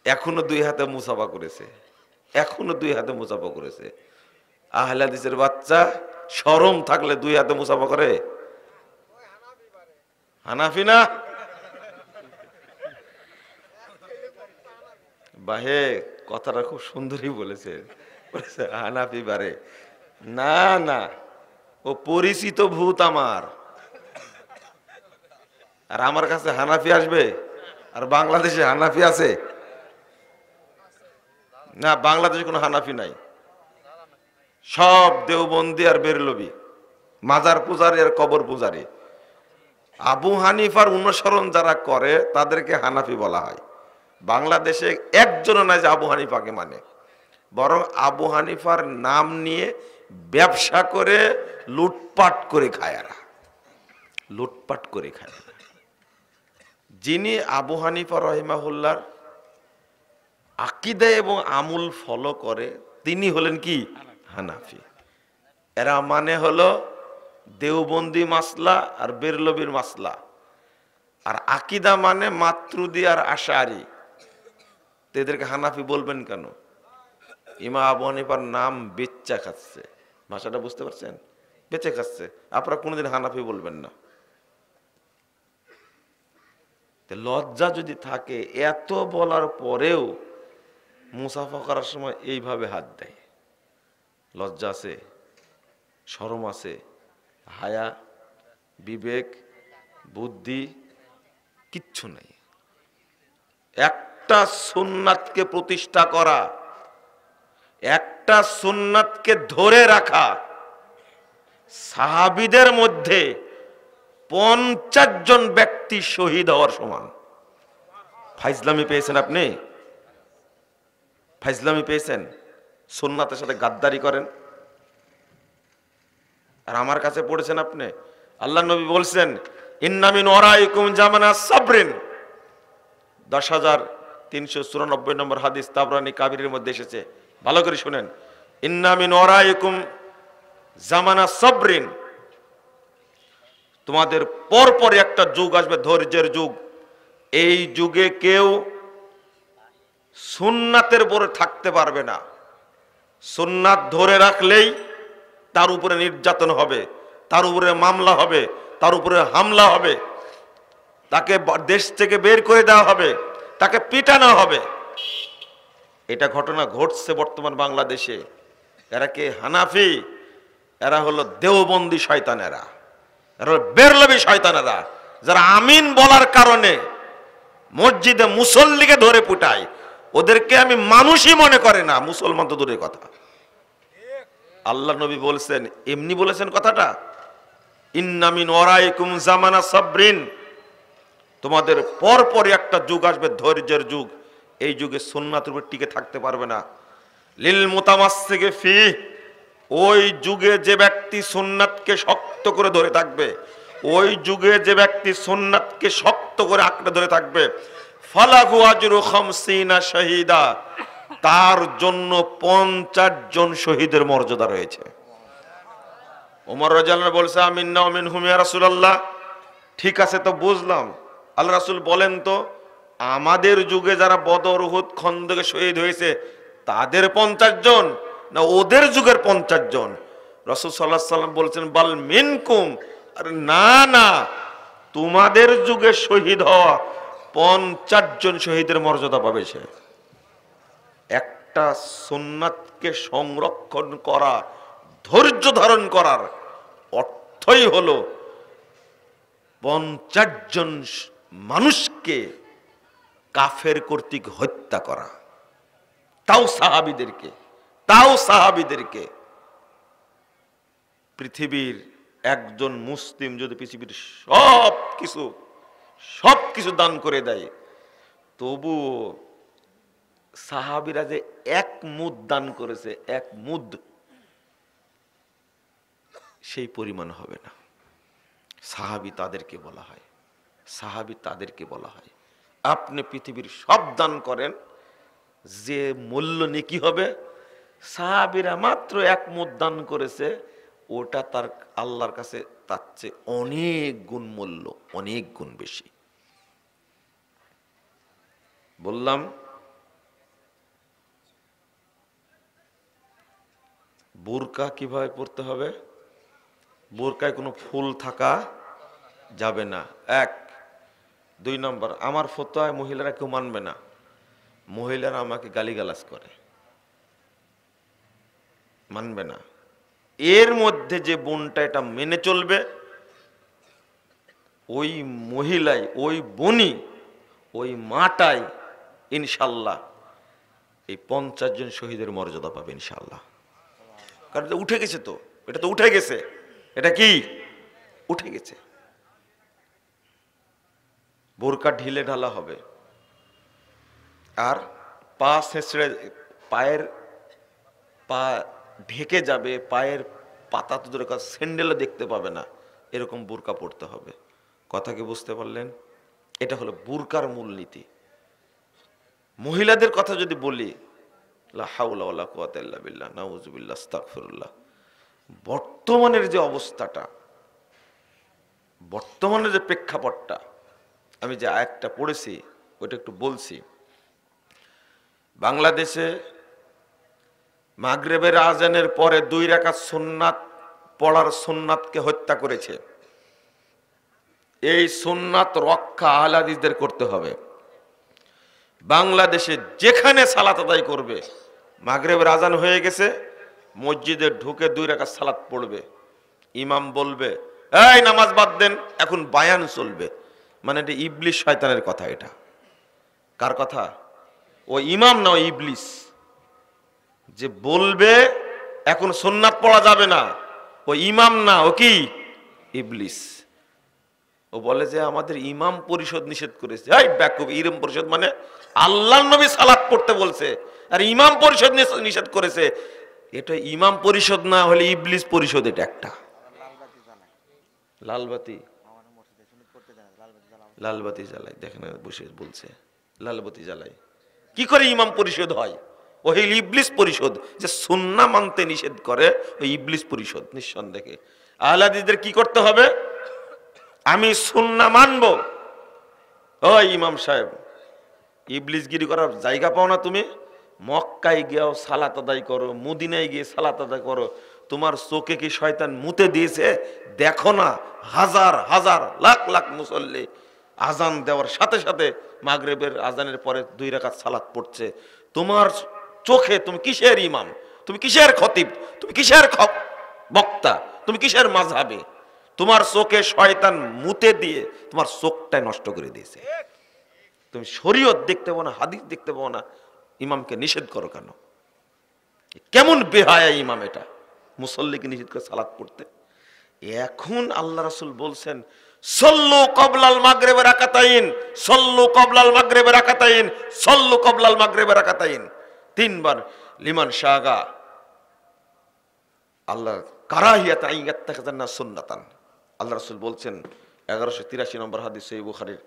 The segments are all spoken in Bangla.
এখনো দুই হাতে মুসাফা করেছে, এখনো দুই হাতে মুসাফা করেছে। আহলে হাদিসের বাচ্চা শরম থাকলে দুই হাতে মুসাফা করে? হানাফি না বাহে, কথাটা খুব সুন্দরই বলেছে, হানাফি বারে না না, ও পরিচিত ভূত আমার। আর আমার কাছে হানাফি আসবে? আর বাংলাদেশে হানাফি আছে? না, বাংলাদেশে কোনো হানাফি নাই, সব দেওবন্দি আর বেরলবি, মাজার পূজারি আর কবর পূজারি। আবু হানিফার অনুসরণ যারা করে তাদেরকে হানাফি বলা হয়। বাংলাদেশে একজনও নাই যে আবু হানিফাকে মানে, বরং আবু হানিফার নাম নিয়ে ব্যবসা করে লুটপাট করে খায়, এরা লুটপাট করে খায়। যিনি আবু হানিফা রহিমাহুল্লাহর আকীদা এবং আমল ফলো করে তিনি হলেন কি? হানাফি। এরা মানে হলো দেওবন্দি মাসলা আর বেরলবির মাসলা। আর আকীদা মানে মাতরুদি আর আশারি। তো এদেরকে হানাফি বলবেন কেন? ইমাম আবু হানিফার নাম বেচ্চা খাচ্ছে, ভাষাটা বুঝতে পারছেন? বেঁচে খাচ্ছে, আপনারা কোনোদিন হানাফি বলবেন না। লজ্জা যদি থাকে, এত বলার পরেও মুসাফা করার সময় এইভাবে হাত দেয়, লজ্জা আছে, শরম আছে, হায়া, বিবেক, বুদ্ধি কিচ্ছু নাই। একটা সুন্নাতকে প্রতিষ্ঠা করা, একটা সুন্নাতকে ধরে রাখা, সাহাবীদের মধ্যে 50 জন ব্যক্তি শহীদ হওয়ার সমান। ফাইজলামি পেয়েছেন আপনি? ফাইজলামি পেয়েছেন? সুন্নাতের সাথে গাদ্দারি করেন আর আমার কাছে পড়েছেন আপনি। আল্লাহ নবী বলছেন, ইন্না মিন ওয়ারাইকুম জামানা সাবরিন, 10,394 নম্বর হাদিস, তাবরানী কাবিরের মধ্যে এসেছে। ভালো করে শুনেন, ইন্না মিন ওয়ারাইকুম জামানা সাবরিন, তোমাদের পরপর একটা যুগ আসবে, ধৈর্যের যুগ। এই যুগে কেউ সুন্নাতের উপরে থাকতে পারবে না। সুন্নাত ধরে রাখলেই তার উপরে নির্যাতন হবে, তার উপরে মামলা হবে, তার উপরে হামলা হবে, তাকে দেশ থেকে বের করে দেওয়া হবে, তাকে পিটানো হবে। এটা ঘটনা ঘটছে বর্তমান বাংলাদেশে। এরা কে? হানাফি। এরা হলো দেওবন্দি শয়তানেরা, এরা হলো বেরলবি শয়তানেরা, যারা আমিন বলার কারণে মসজিদে মুসল্লিকে ধরে পিটায়। ওদেরকে আমি মানুষই মনে করে না, মুসলমান তো দূরের কথা। আল্লাহ নবী বলছেন, এমনি বলেছেন কথাটা, ইন্না মিন ওয়ারাইকুম জামানা সাবরিন, তোমাদের পরপরই একটা যুগ আসবে, ধৈর্যের যুগ। এই যুগে সুন্নাতের উপর টিকে থাকতে পারবে না। লিল মুতামাসসিকি ফি, ওই যুগে যে ব্যক্তি সুন্নাতকে শক্ত করে ধরে থাকবে, ওই যুগে যে ব্যক্তি সুন্নাতকে শক্ত করে আঁকড়ে ধরে থাকবে, ফালাহু আজরু 50 শাহীদা, তার জন্য 50 জন শহীদের মর্যাদা রয়েছে। ওমর রাদিয়াল্লাহু আনহু বলছে, আমিন্না ওয়া মিনহুম ইয়া রাসূলুল্লাহ। ঠিক আছে, তো বুঝলাম, আল্লাহ রাসূল বলেন তো, আমাদের যুগে যারা বদর, উহুদ, খন্দকে শহীদ হয়েছে তাদের 50 জন, না ওদের যুগের 50 জন? রাসূল সাল্লাল্লাহু আলাইহি সাল্লাম বলছেন, বাল মিনকুম, আরে না না, তোমাদের যুগে শহীদ হওয়া 50 জন শহীদের মর্যাদা পাবে সে। একটা সুন্নাতকে সংরক্ষণ করা, ধৈর্য ধারণ করার অর্থই হলো 50 জন মানুষকে কাফের কর্তৃক হত্যা করা, তাও সাহাবীদেরকে। পৃথিবীর একজন মুসলিম যদি পৃথিবীর সব কিছু দান করে দেয়, তবু সাহাবীরা যে 1 মুদ দান করেছে, 1 মুদ, সেই পরিমাণ হবে না। সাহাবী তাদেরকে বলা হয়। আপনি পৃথিবীর সব দান করেন, যে মূল্য নেকি হবে, সাহাবীরা মাত্র 1 মুদ দান করেছে, ওটা তার আল্লাহর কাছে তার চেয়ে অনেক গুণ মূল্য, অনেক গুণ বেশি। বললাম বোরকা কিভাবে পড়তে হবে? বোরকায় কোনো ফুল থাকা যাবে না, 1। 2 নম্বর, আমার ফতোয়ায় মহিলারা কেউ মানবে না, মহিলারা আমাকে গালিগালাজ করে, মানবে না। এর মধ্যে যে বোনটা এটা মেনে চলবে, ওই মহিলাই, ওই বোনই, ওই মাটাই ইনশাল্লাহ এই 50 জন শহীদের মর্যাদা পাবে ইনশাল্লাহ। কারণ এটা উঠে গেছে, তো এটা তো উঠে গেছে, এটা কি উঠে গেছে। বোরকা ঢিলে ঢালা হবে, আর পা ছেঁচড়ে, পায়ের পা ঢেকে যাবে, পায়ের পাতা তো দূরের কথা, স্যান্ডেলও দেখতে পাবে না, এরকম বোরকা পড়তে হবে। কথা কি বুঝতে পারলেন? এটা হলো বোরকার মূলনীতি। মহিলাদের কথা যদি বলি, লা হাওলা ওয়ালা কুওয়াতা ইল্লা বিল্লাহ, নাউযুবিল্লাহ, আস্তাগফিরুল্লাহ। বর্তমানের যে অবস্থাটা, বর্তমানের যে প্রেক্ষাপটটা, আমি যে আয়াতটা পড়েছি ওইটা একটু বলছি। বাংলাদেশে মাগরিবের আজানের পরে 2 রাকাত সুন্নাত পড়ার সুন্নাতকে হত্যা করেছে। এই সুন্নাত রক্ষা আহলে হাদিসদের করতে হবে। বাংলাদেশে যেখানে সালাত আদায় করবে, মাগরিবের আজান হয়ে গেছে, মসজিদে ঢুকে 2 রাকাত সালাত পড়বে, ইমাম বলবে এই নামাজ বাদ দেন, এখন বায়ান চলবে, মানে এটা ইবলিস শয়তানের কথা। এটা কার কথা? ও ইমাম না, ও ইবলিস যে বলবে এখন সুন্নাত পড়া যাবে না, ও ইমাম না, ও কি ইবলিস। ও বলে যে আমাদের ইমাম পরিষদ নিষেধ করেছে। এই ব্যাকুব, ইমাম পরিষদ মানে আল্লাহর নবী সালাত পড়তে বলছে, আর ইমাম পরিষদ নিষেধ করেছে। এটা ইমাম পরিষদ না হলে ইবলিস পরিষদ। এটা একটা লালবাতি, লালবাতি জ্বালাই, দেখেন বসে বলছে লালবাতি জ্বালাই। কি করে ইমাম পরিষদ হয়? ওই ইবলিস পরিষদ যে সুন্নাহ মানতে নিষেধ করে, ওই ইবলিস পরিষদ নিঃসন্দেহে। আহলে হাদিসদের কি করতে হবে? আমি সুন্নাহ মানবো। ওই ইমাম সাহেব, ইবলিসগিরি করার জায়গা পাও না তুমি? মক্কায় গিয়েও সালাত আদায় করো, মদিনায় গিয়ে সালাত আদায় করো, তোমার চোখে কি শয়তান মুতে দিয়েছে? দেখো না, হাজার হাজার লাখ লাখ মুসল্লি আজান দেওয়ার সাথে সাথে মাগরিবের আজানের পরে 2 রাকাত সালাত পড়ছে। তোমার চোখে তুমি কিসের ইমাম? তুমি কিসের খতিব? তুমি কিসের বক্তা? তুমি কিসের মাযহাবী? তোমার চোখে শয়তান মুতে দিয়ে তোমার চোখটাই নষ্ট করে দিয়েছে। তুমি শরীয়ত দেখতে পাও না, হাদিস দেখতে পাও না, ইমামকে নিষেধ করো কেন? কেমন বেহায়া ইমাম এটা, মুসল্লিকে নিষেধ করে সালাত পড়তে। এখন আল্লাহ রাসূল বলছেন সল্লু ক্বাবলাল মাগরিব রাকাতাইন, সল্লু ক্বাবলাল মাগরিব রাকাতাইন, সল্লু ক্বাবলাল মাগরিব রাকাতাইন, 3 বার। লিমান শাগা আল্লাহ কারাহিয়াত আইয়াত্তাখাযান্না সুন্নাতান। আল্লাহ রাসূল বলছেন 1183 নম্বর হাদিস সহিহ বুখারীর,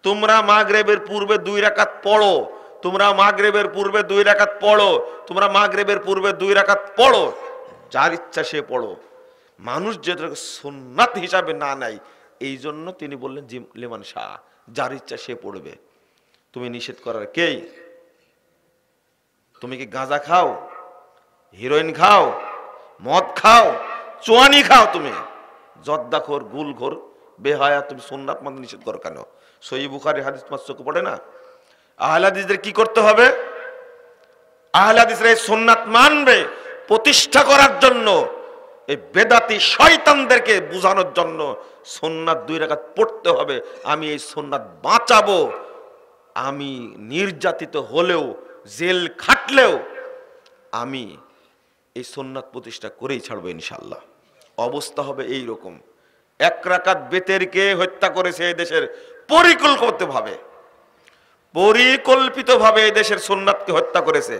তোমরা মাগরিবের পূর্বে 2 রাকাত পড়ো, তোমরা মাগরিবের পূর্বে 2 রাকাত পড়ো, তোমরা মাগরিবের পূর্বে 2 রাকাত পড়ো, যার ইচ্ছা সে পড়ো। মানুষ যেটাকে সুন্নাত হিসাবে না নেয়, এই জন্য তিনি বললেন লিমান শাহ, যার ইচ্ছা সে পড়বে। তুমি নিষেধ করার কে? তুমি কি গাঁজা খাও, হিরোইন খাও, মদ খাও, চুয়ানি খাও, তুমি জর্দাখোর, গুলখোর, বেহায়া, তুমি সুন্নাত মানতে নিষেধ করো কেন? সহিহ বুখারী হাদিস তোমার চোখে পড়ে না? আহলে হাদিসদের কি করতে হবে? আহলে হাদিসরা এই সুন্নাত মানবে প্রতিষ্ঠা করার জন্য, এই বেদাতি শয়তানদেরকে বোঝানোর জন্য সুন্নাত 2 রাকাত পড়তে হবে। আমি এই সুন্নাত বাঁচাবো, আমি নির্যাতিত হলেও, জেল খাটলেও আমি এই সুন্নাত প্রতিষ্ঠা করেই ছাড়বো ইনশাআল্লাহ। অবস্থা হবে এই রকম। 1 রাকাত বেতেরকে হত্যা করেছে এই দেশের পরিকল্পিতভাবে এই দেশের সুন্নাতকে হত্যা করেছে।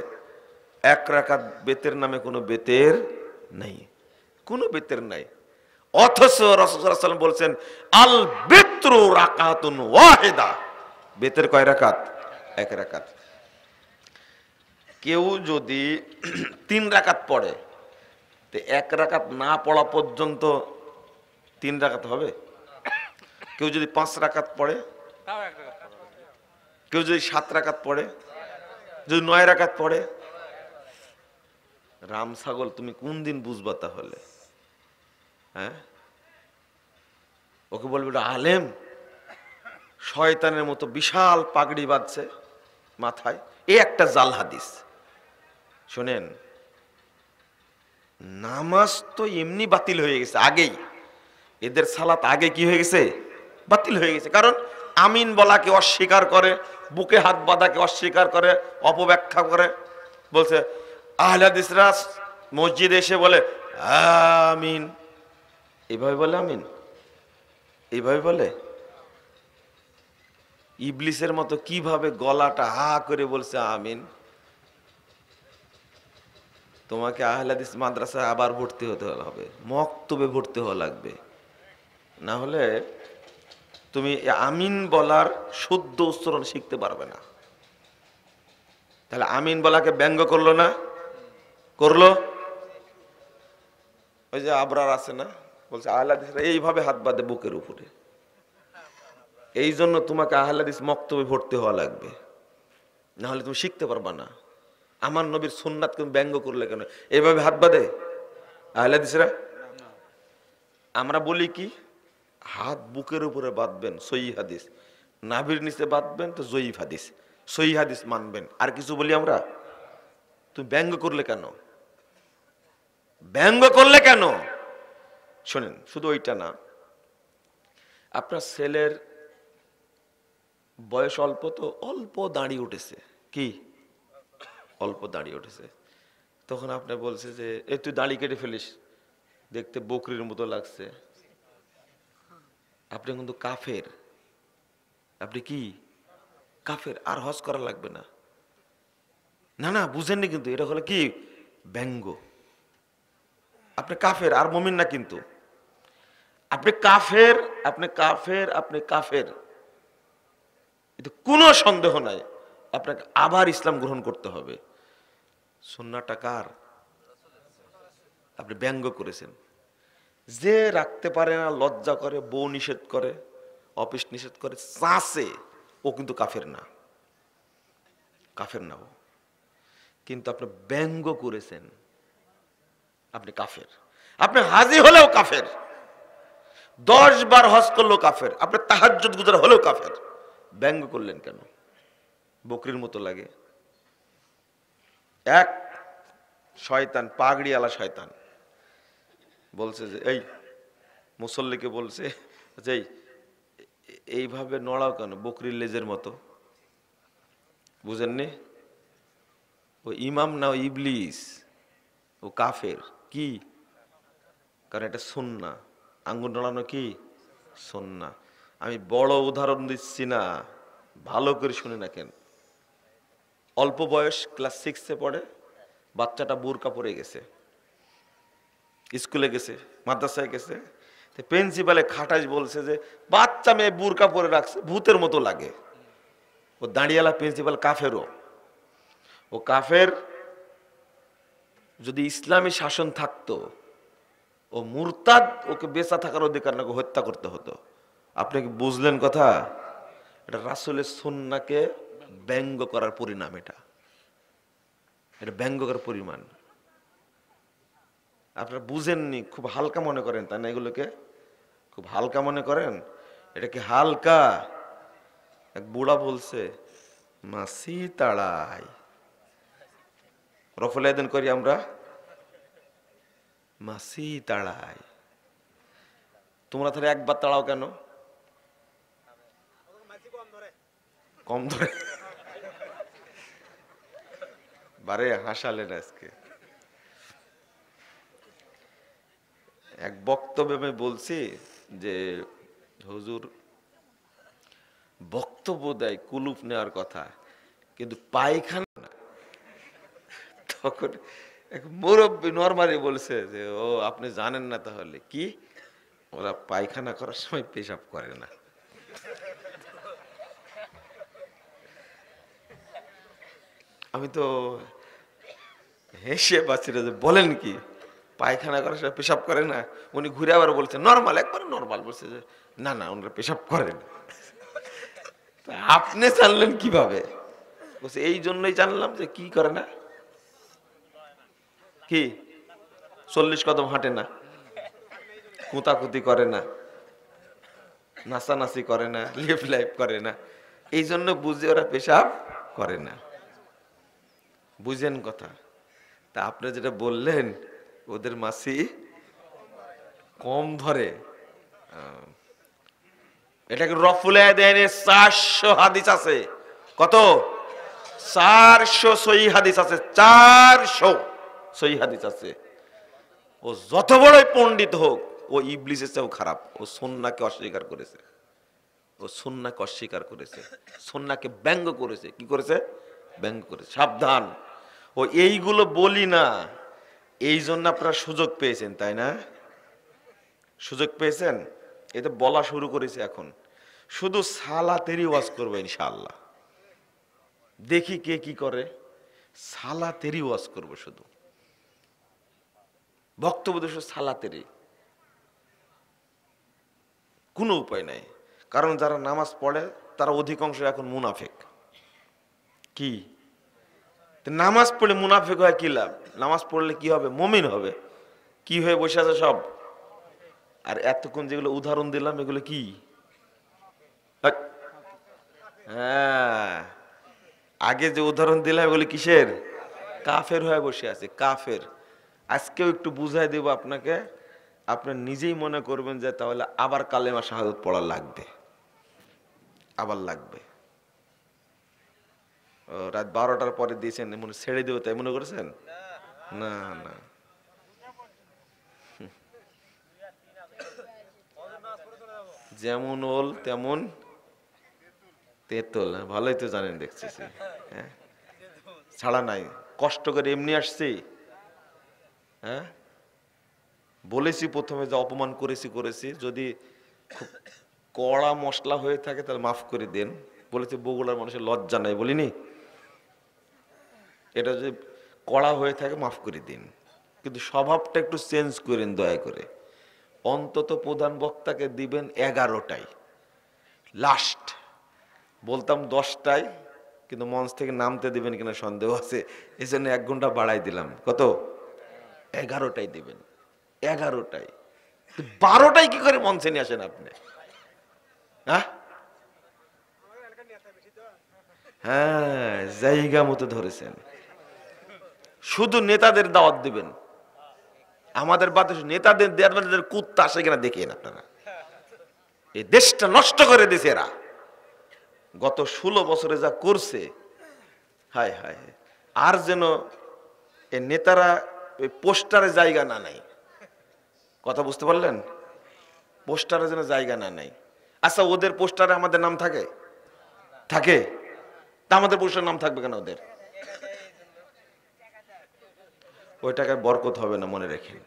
1 রাকাত বেতের নামে কোনো বেতের নাই, কোনো বেতের নাই। অথচ রাসূল সাল্লাল্লাহু আলাইহি ওয়াসাল্লাম বলছেন আল বিত্রু রাকাতুন ওয়াহিদা, বেতের কয় রাকাত? 1 রাকাত। কেউ যদি 3 রাকাত পড়ে, তো 1 রাকাত না পড়া পর্যন্ত 3 রাকাত হবে? কেউ যদি 5 রাকাত পড়ে, কেউ যদি 7 রাকাত পড়ে, যদি 9 রাকাত পড়ে, রাম ছাগল তুমি কোন দিন বুঝবা তাহলে? হ্যাঁ, ওকে বলবে ওটা আলেম, শয়তানের মতো বিশাল পাগড়ি বাঁধছে মাথায়, এ একটা জাল হাদিস। শোনেন, নামাজ তো এমনি বাতিল হয়ে গেছে আগেই, এদের সালাত আগে কি হয়ে গেছে? বাতিল হয়ে গেছে। কারণ আমিন বলাকে অস্বীকার করে, বুকে হাত বাঁধাকে অস্বীকার করে, অপব্যাখ্যা করে। বলছে আহলে হাদিসরা মসজিদে এসে বলে আমিন, এইভাবে বলে আমিন, এইভাবে বলে। ইবলিসের মতো কিভাবে গলাটা হা করে বলছে আমিন। তোমাকে আহলে হাদিস মাদ্রাসায় আবার ভর্তি হতে হবে, মক্তবে ভর্তি হওয়া লাগবে, না হলে তুমি আমিন বলার শুদ্ধ উচ্চারণ শিখতে পারবে না। তাহলে আমিন বলাকে ব্যঙ্গ করলো না? করলো। ওই যে আবরার আছে না, বলছে আহলে হাদিসরা এইভাবে হাত বাঁধে বুকের উপরে, এই জন্য তোমাকে আহলে হাদিস মক্তবে ভর্তি হওয়া লাগবে, না হলে তুমি শিখতে পারবা না। আমার নবীর সুন্নাত তুমি ব্যঙ্গ করলে কেন? এইভাবে হাত বাঁধে আহলে হাদিসরা? আমরা বলি কি, হাত বুকের উপরে বাঁধবেন সহিহ হাদিস, নাভির নিচে বাঁধবেন তো জয়ীফ হাদিস, সহিহ হাদিস মানবেন। আর কিছু বলি আমরা? তুমি ব্যঙ্গ করলে কেন? ব্যঙ্গ করলে কেন? শোনেন, শুধু ওইটা না, আপনার ছেলের বয়স অল্প, তো অল্প দাঁড়িয়ে উঠেছে, কি অল্প দাঁড়িয়ে উঠেছে, তখন আপনি বলছে যে এই তুই দাড়ি কেটে ফেলিস, দেখতে বকরির মতো লাগছে। আপনি কিন্তু কাফের। আপনি কি কাফের, আর হজ করা লাগবে না। না না, বুঝেননি কিন্তু, এটা হলো কি ব্যঙ্গ। আপনি কাফের, আর মুমিন না কিন্তু। আপনি কাফের, আপনি কাফের, আপনি কাফের, এতে কোনো সন্দেহ নাই। আপনাকে আবার ইসলাম গ্রহণ করতে হবে। সুন্নাহটা কার? আপনি ব্যঙ্গ করেছেন। যে রাখতে পারে না, লজ্জা করে, বউ নিষেধ করে, অফিস নিষেধ করে, চাষে, ও কিন্তু কাফের না, কাফের না ও। কিন্তু আপনি ব্যঙ্গ করেছেন, আপনি কাফের। আপনি হাজি হলেও কাফের, 10 বার হজ করলেও কাফের, আপনি তাহাজ্জুদ গুজার হলেও কাফের। ব্যঙ্গ করলেন কেন? বকরির মতো লাগে। এক শয়তান, পাগড়িওয়ালা শয়তান বলছে যে এই মুসল্লিকে বলছে যে এইভাবে নড়াও কেন বকরির লেজের মতো। বুঝেননি? ও ইমাম না, ও ইবলিস, ও কাফের। কি? কারণ এটা সুন্নাহ, আঙ্গুল নড়ানো কি সুন্নাহ। আমি বড় উদাহরণ দিচ্ছি না, ভালো করে শুনে রাখেন। অল্প বয়স, ক্লাস 6-এ পড়ে, বাচ্চাটা বোরকা পরে গেছে, স্কুলে গেছে, মাদ্রাসায় গেছে, প্রিন্সিপালে খাটাস বলছে যে বাচ্চা মেয়ে বোরকা পরে রাখছে, ভূতের মতো লাগে। ও দাঁড়িয়ালা প্রিন্সিপাল কাফেরও, ও কাফের। যদি ইসলামী শাসন থাকতো, ও মুরতাদ, ওকে বেঁচা থাকার অধিকার না, হত্যা করতে হতো। আপনি কি বুঝলেন কথা? এটা রাসূলের সুন্নাহকে ব্যঙ্গ করার পরিণাম। এটা ব্যঙ্গ করার পরিমাণ। আপনারা বুঝেননি, খুব হালকা মনে করেন, তাই না? এগুলোকে খুব হালকা মনে করেন। এটা কি হালকা? এক বুড়া বলছে মাসি তাড়াই, রফলায়দিন করি আমরা, মাসি তাড়াই। তোমরা তাহলে একবার তাড়াও কেন? কম ধরে। বারে হাসালেন আজকে। এক বক্তব্যে আমি বলছি যে হুজুর বক্তব্য দেয় কুলুপ নেওয়ার কথা, কিন্তু পায়খানা না। তখন এক মুরব্বী নরমালি বলছে যে ও আপনি জানেন না তাহলে কি, ওরা পায়খানা করার সময় পেশাব করে না। আমি তো হেসে পাচ্ছি না যে বলেন কি, পায়খানা করার সময় পেশাব করে না? উনি ঘুরে আবার বলছে নর্মাল, একবার নর্মাল বলছে যে না না ওনারা পেশাব করেন। আপনি জানলেন কিভাবে? বলছে এই জন্যই জানলাম যে কি করে না। কি 40 কদম হাঁটে না, কুতাকুতি করে না, নাচানাচি করে না, লিফ লাইফ করে না, এই জন্য বুঝে ওরা পেশাব করে না। বুঝেন কথা? তা আপনি যেটা বললেন ওদের মাসি কম ধরে, এটাকে রফুলে দেন। 400 হাদিস আছে। কত? 400 সহি হাদিস আছে। 400 সহি হাদিস আছে। ও যত বড়ই পণ্ডিত হোক, ও ইবলিসের চেয়েও খারাপ। ও সুন্নাহকে অস্বীকার করেছে, ও সুন্নাহকে অস্বীকার করেছে, সুন্নাহকে ব্যঙ্গ করেছে। কি করেছে? ব্যঙ্গ করেছে। সাবধান। ও এইগুলো বলি না, এই জন্য আপনারা সুযোগ পেয়েছেন, তাই না? সুযোগ পেয়েছেন, এটা বলা শুরু করেছে এখন। শুধু সালাতেরই ওয়াজ করবো ইনশাআল্লাহ। দেখি কে কি করে। সালাতেরই ওয়াজ করবো, শুধু বক্তব্য শুধু সালাতেরই, কোনো উপায় নাই। কারণ যারা নামাজ পড়ে তারা অধিকাংশ এখন মুনাফিক। কি নামাজ পড়লে মুনাফিক হয় কি লাভ? নামাজ পড়লে কি হবে? মুমিন হবে। কি হয়ে বসে আছে সব? আর এতক্ষণ যেগুলো উদাহরণ দিলাম এগুলো কি? হ্যাঁ, আগে যে উদাহরণ দিলাম এগুলো কিসের? কাফের হয়ে বসে আছে, কাফের। আজকেও একটু বুঝাই দেব আপনাকে, আপনি নিজেই মনে করবেন যে তাহলে আবার কালেমা শাহাদাত পড়া লাগবে, আবার লাগবে। রাত 12টার পরে দিয়েছেন মনে ছেড়ে দেবে তাই মনে করেছেন? না না, যেমন ওল তেমন তেতল। ভালোই তো জানেন দেখছি। হ্যাঁ, ছাড়া নাই, কষ্ট করে এমনি আসছি। হ্যাঁ, বলেছি প্রথমে যে অপমান করেছি, যদি খুব কড়া মশলা হয়ে থাকে তাহলে মাফ করে দেন। বলেছি বগুড়ার মানুষের লজ্জা নাই, বলিনি? এটা যদি কড়া হয়ে থাকে মাফ করে দিন, কিন্তু স্বভাবটা একটু চেঞ্জ করেন দয়া করে। অন্তত প্রধান বক্তাকে দিবেন 11টায়, লাস্ট বলতাম 10টায়, কিন্তু মঞ্চ থেকে নামতে দিবেন কিনা সন্দেহ আছে, এই জন্য 1 ঘন্টা বাড়াই দিলাম। কত? 11টায় দিবেন, 11টায়। 12টায় কি করে মঞ্চে নিয়ে আসেন আপনি? হ্যাঁ, জায়গা মতো ধরেছেন। শুধু নেতাদের দাওয়াত দিবেন। আমাদের বাদে নেতাদের দেওয়ার কুত্তা আসে কিনা দেখেন আপনারা। এই দেশটা নষ্ট করে দিয়েছে এরা। গত 16 বছরে যা করছে, হায় হায়। আর যেন এই নেতারা ওই পোস্টারে জায়গা না নাই। কথা বুঝতে পারলেন? পোস্টারে যেন জায়গা না নাই। আচ্ছা, ওদের পোস্টারে আমাদের নাম থাকে? থাকে। তা আমাদের পোস্টারে নাম থাকবে কেন ওদের? ওই টাকায় বরকত হবে না, মনে রেখেন।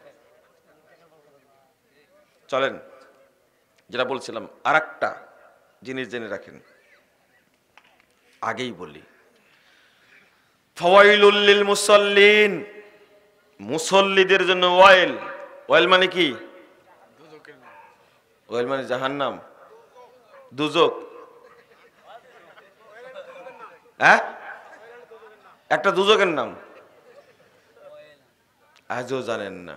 চলেন, যেটা বলছিলাম, আর একটা জিনিস জেনে রাখেন, আগেই বলি। ফাওয়াইলুল লিল মুসাল্লিন, মুসল্লিদের জন্য ওয়াইল। ওয়াইল মানে কি? ওয়াইল মানে জাহান্নাম, দুজক। হ্যাঁ, একটা দুজকের নাম, আজও জানেন না।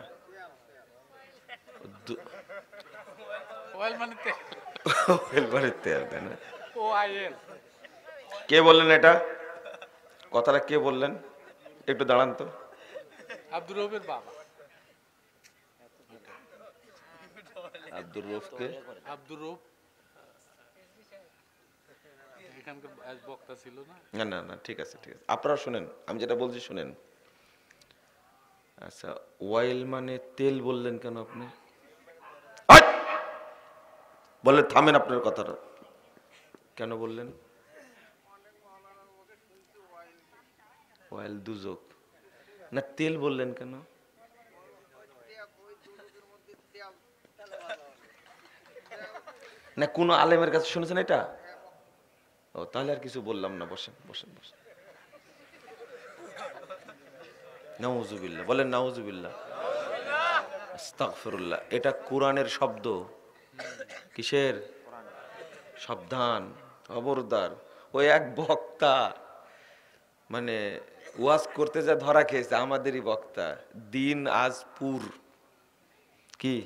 কে বললেন এটা? কথাটা কে বললেন? একটু দাঁড়ান তো। আব্দুর রৌফের বাবা। আব্দুর রৌফকে? আব্দুর রৌফ এখানকার বক্তা ছিল না? না না না, ঠিক আছে ঠিক আছে, আপনারা শুনেন, আমি যেটা বলছি শুনেন। আচ্ছা, ওয়াইল মানে তেল বললেন কেন আপনি? বললে থামেন আপনার কথাটা, কেন বললেন ওয়াইল দুজক? না, তেল বললেন কেন? না কোন আলেমের কাছে শুনেছেন এটা? ও, তাহলে আর কিছু বললাম না। বসেন বসেন বসেন। নাউজুবিল্লাহ বলেন, নাউজুবিল্লাহ, আস্তাগফিরুল্লাহ। এটা কোরআনের শব্দ। কিসের? সাবধান, খবরদার। ওই এক বক্তা মানে ওয়াজ করতে যা ধরা খেয়েছে আমাদেরই বক্তা দিন আজপুর। কি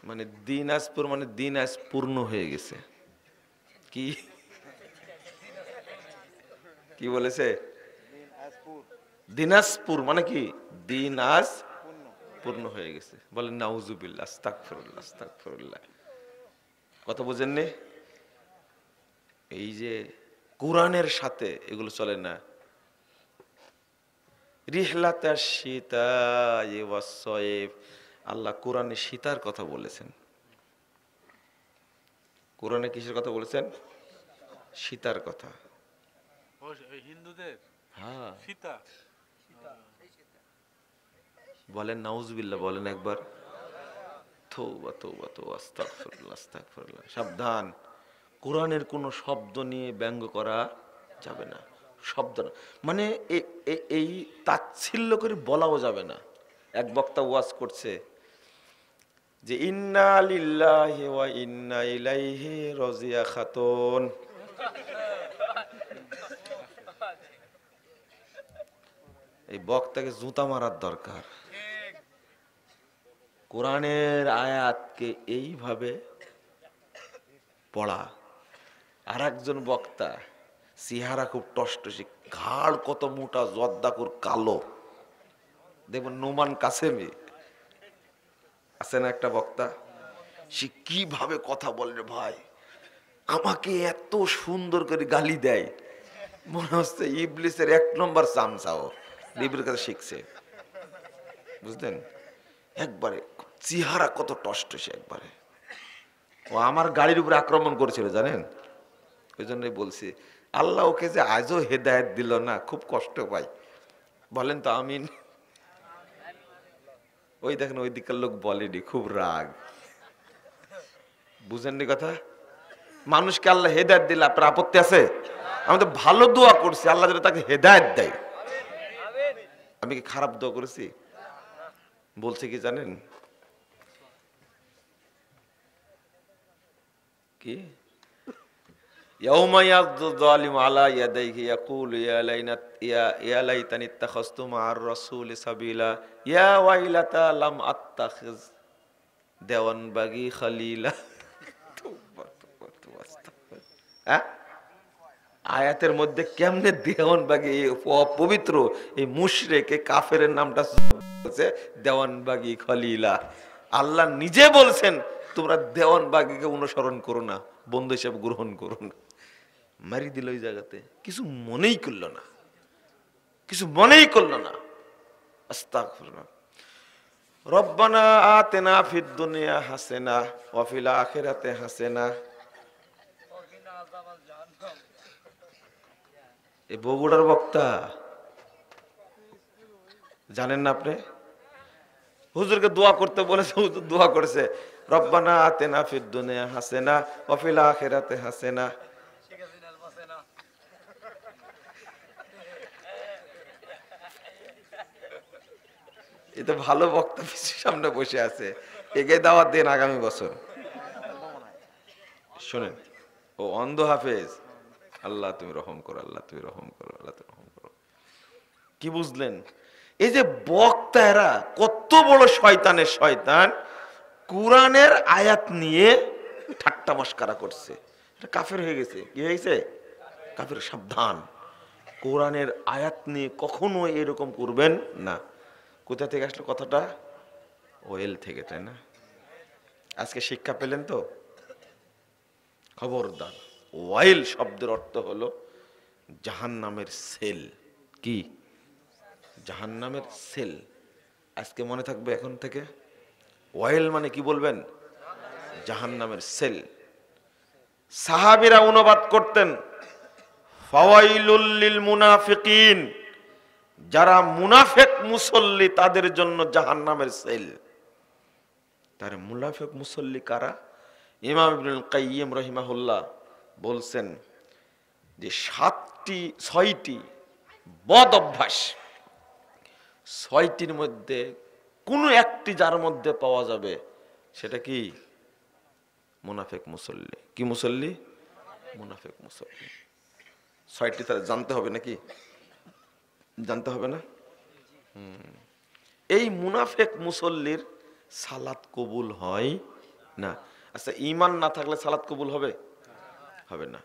মানে দিনাজপুর, মানে দিন আজ পূর্ণ হয়ে গেছে। কি কি বলেছে? দিনাজপুর মানে কি? দিন আজ পূর্ণ হয়ে গেছে। বলেন নাউজুবিল্লাহ, আস্তাগফিরুল্লাহ, আস্তাগফিরুল্লাহ। কথা বোঝেননি? এই যে কোরআনের সাথে এগুলো চলে না। রিহলাতা শীতা ওয়াসসাইফ, আল্লাহ কোরআনে শীতার কথা বলেছেন। কোরআনে কিসের কথা বলেছেন? শীতার কথা। ওই হিন্দুদের হ্যাঁ, সীতা। বলেন নাউজুবিল্লাহ, বলেন একবার। তওবা তওবা তওবা, আস্তাগফিরুল্লাহ, আস্তাগফিরুল্লাহ। সাবধান, কোরআনের কোনো শব্দ নিয়ে ব্যঙ্গ করা যাবে না। শব্দ না মানে এই তাচ্ছিল্য করে বলাও যাবে না। এক বক্তা ওয়াজ করছে যে ইন্না লিল্লাহি ওয়া ইন্না ইলাইহি রাজিয়া খাতুন। এই বক্তাকে জুতা মারার দরকার। কোরআনের আয়াতকে এইভাবে পড়া। আর একজন বক্তা চেহারা খুব টসটসি, ঘাড় কত মোটা, জর্দাকুর কালো, দেখবেন নোমান কাসেমি আছে না একটা বক্তা, সে কিভাবে কথা বলে ভাই, আমাকে এত সুন্দর করে গালি দেয়, মনে হচ্ছে ইবলিসের 1 নম্বর চামচাও ইবলিসের কাছে শিখছে। বুঝলেন? একবারে চেহারা কত টসটসে একবারে। ও আমার গাড়ির উপরে আক্রমণ করেছিল জানেন, ওই জন্যই বলছি আল্লাহ ওকে যে আজও হেদায়েত দিল না, খুব কষ্ট পাই। বলেন তো আমিন। ওই দেখেন ওই দিকের লোক বলেনি, খুব রাগ। বুঝেননি কথা? মানুষকে আল্লাহ হেদায়েত দিলে আপনার আপত্তি আছে? আমি তো ভালো দোয়া করছি আল্লাহ যেন তাকে হেদায়েত দেয়। আমি কি খারাপ দোয়া করেছি? বলছে কি জানেন কি? ইয়াউমা ইয়াযু যালিমু আলা ইয়াদাইহি ইয়াকুলু ইয়া লাইতানি ইত্তাখাযতু মা'আর রাসূলি সাবিলা ইয়া ওয়াইলাতা লাম আত্তাখিজ দেওয়ানবাগী খলিলা। হ্যাঁ, আয়াতের মধ্যে কেমনে দেওয়ানবাগী, অপবিত্র এই মুশরিক এই কাফেরের নামটা বলছে দেওয়ানবাগী খলিলা। আল্লাহ নিজে বলছেন তোমরা দেওয়ানবাগীকে অনুসরণ করো না, বন্ধু হিসেবে গ্রহণ করো না। মারি দিল ওই জায়গাতে, কিছু মনেই করলো না, কিছু মনেই করলো না। আস্তাগফিরুল্লাহ। রব্বানা আতিনা ফিদ দুনিয়া হাসানা ওয়া ফিল আখিরাতি হাসানা। এই বগুড়ার বক্তা জানেন না আপনি? হুজুরকে দোয়া করতে বলেছে, হুজুর দোয়া করেছে রব্বানা আতিনা ফিদ দুনিয়া হাসানা ওয়া ফিল আখিরাতি হাসানা। এটা ভালো বক্তা সামনে বসে আছে, একে দাওয়াত দেন আগামী বছর। শোনেন, ও অন্ধ হাফেজ। আল্লাহ তুমি রহম করো, আল্লাহ তুমি রহম করো, আল্লাহ তুমি রহম করো। কি বুঝলেন? এই যে বক্তা এরা কত বড় শয়তানের শয়তান, কোরআনের আয়াত নিয়ে ঠাট্টা মস্কারা করছে, এটা কাফের হয়ে গেছে। কি হয়ে গেছে? কাফের। সাবধান, কোরআনের আয়াত নিয়ে কখনো এরকম করবেন না। কোথা থেকে আসলো কথাটা? ওয়েল থেকে, তাই না? আজকে শিক্ষা পেলেন তো? খবরদার, ওয়াইল শব্দের অর্থ হলো জাহান্নামের সেল। কি? জাহান্নামের সেল। আজকে মনে থাকবে এখন থেকে, ওয়াইল মানে কি বলবেন? জাহান্নামের সেল। সাহাবীরা অনুবাদ করতেন ফাওয়াইলুল লিল মুনাফিকিন, যারা মুনাফিক মুসল্লি তাদের জন্য জাহান্নামের সেল। তার মুনাফিক মুসল্লি কারা? ইমাম ইবনুল কাইয়িম রাহিমাহুল্লাহ বলছেন যে 6টি বদ অভ্যাস, 6টির মধ্যে কোনো একটি যার মধ্যে পাওয়া যাবে সেটা কি? মুনাফিক মুসল্লি। কি মুসল্লি? মুনাফিক মুসল্লি। 6টি তারা জানতে হবে নাকি? জানতে হবে না? এই মুনাফেক মুসল্লির সালাত কবুল হয় না। আচ্ছা, ঈমান না থাকলে সালাত কবুল হবে? হবে না।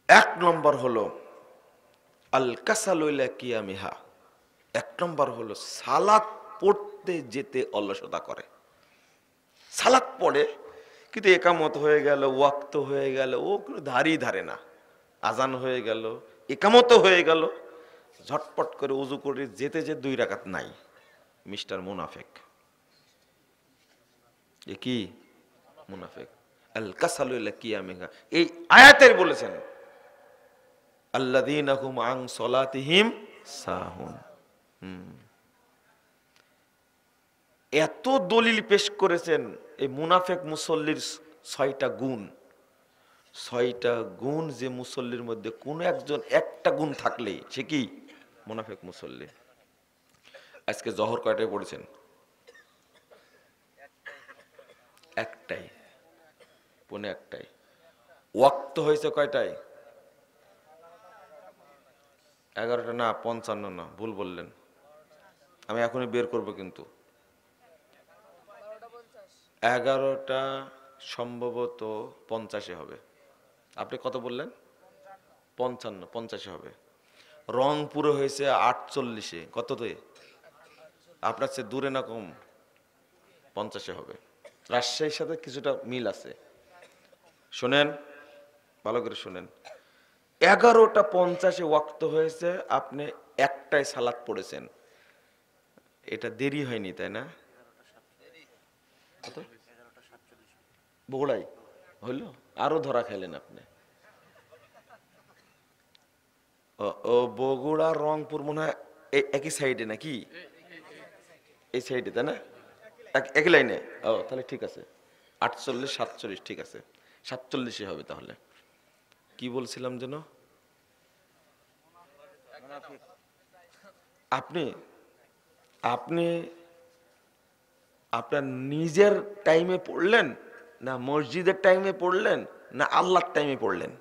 এক নম্বর হলো আল কাসালু ইলা কিয়ামিহা। এক নম্বর হলো সালাত পড়তে যেতে অলসতা করে। সালাত পড়ে কিন্তু একামত হয়ে গেল, ওয়াক্ত হয়ে গেল, ও কোনো ধারই ধারে না। আজান হয়ে গেল, একামত হয়ে গেল, ঝটপট করে উজু করে যেতে যে 2 রাকাত নাই, মিস্টার মুনাফেক। এ কি? মুনাফেক। আল কাসালু ইলা কিয়ামিহা, এই আয়াতের বলেছেন আল্লাযীনা হুম আন সলাতিহিম সাহুন। এত দলিল পেশ করেছেন এই মুনাফেক মুসল্লির 6টা গুণ। 6টা গুণ যে মুসল্লির মধ্যে কোন একজন একটা গুণ থাকলেই সে কি? মুনাফেক মুসল্লি। আজকে জহর কয়টায় পড়েছেন? একটাই, পৌনে একটাই। ওয়াক্ত হয়েছে কয়টায়? 11টা না, 55 না, ভুল বললেন। আমি এখনই বের করব কিন্তু। 11টা সম্ভবত 50-এ হবে। আপনি কত বললেন? 55, 50-এ হবে। রংপুরে হয়েছে 48-এ। কততে? আপনার চেয়ে দূরে না কম? 50-এ হবে। রাজশাহীর সাথে কিছুটা মিল আছে। শোনেন, ভালো করে শোনেন। 11টা 50-এ ওয়াক্ত হয়েছে, আপনি একটাই সালাত পড়েছেন। এটা দেরি হয়নি, তাই না? কত? বগুড়াই হইল, আরো ধরা খেলেন আপনি। ও বগুড়া রংপুর মনে হয় একই সাইডে নাকি? এই সাইডে, তাই না? একই লাইনে। ও তাহলে ঠিক আছে। 48, 47, ঠিক আছে, 47-এ হবে তাহলে। কি বলছিলাম যেন? আপনি আপনি আপনার নিজের টাইমে পড়লেন না মসজিদের টাইমে পড়লেন না আল্লাহর টাইমে পড়লেন?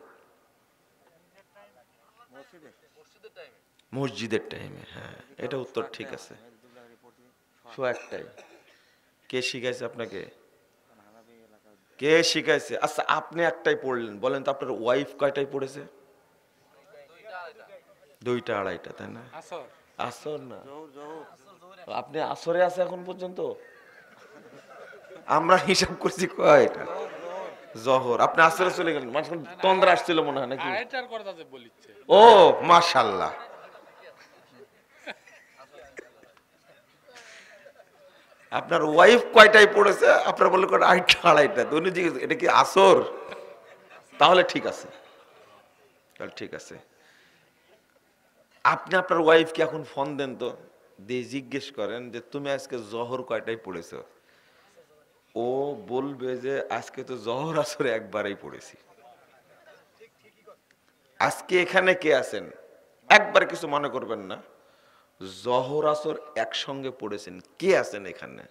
মসজিদের টাইমে। হ্যাঁ, এটা উত্তর ঠিক আছে। একটাই। কে শিখাইছে আপনাকে? কে শিখাইছে? আচ্ছা, আপনি একটাই পড়লেন, বলেন তো আপনার ওয়াইফ কয়টাই পড়েছে? 2টা 2:30টা, তাই না? আসর না, আপনি আসরে আছে এখন পর্যন্ত। আমরা হিসাব করছি কয়টা? জহর। আপনি আসরে চলে গেলেন, মাঝখানে তন্দ্রা আসছিল মনে হয় নাকি? ও মাশাআল্লাহ। আপনার ওয়াইফ কয়টাই পড়েছে? আপনার বললেন 2:30, 2:30। দৈনিক জিজ্ঞেস, এটা কি আসর? তাহলে ঠিক আছে, তাহলে ঠিক আছে। আপনি আপনার ওয়াইফকে এখন ফোন দেন তো, দিয়ে জিজ্ঞেস করেন যে তুমি আজকে জহর কয়টাই পড়েছো? ও বলবে যে আজকে তো জহর আসরে একবারই পড়েছি। আজকে এখানে কে আছেন? একবার কিছু মনে করবেন না, জহর আসর একসঙ্গে পড়েছেন। কে আছেন এখানে?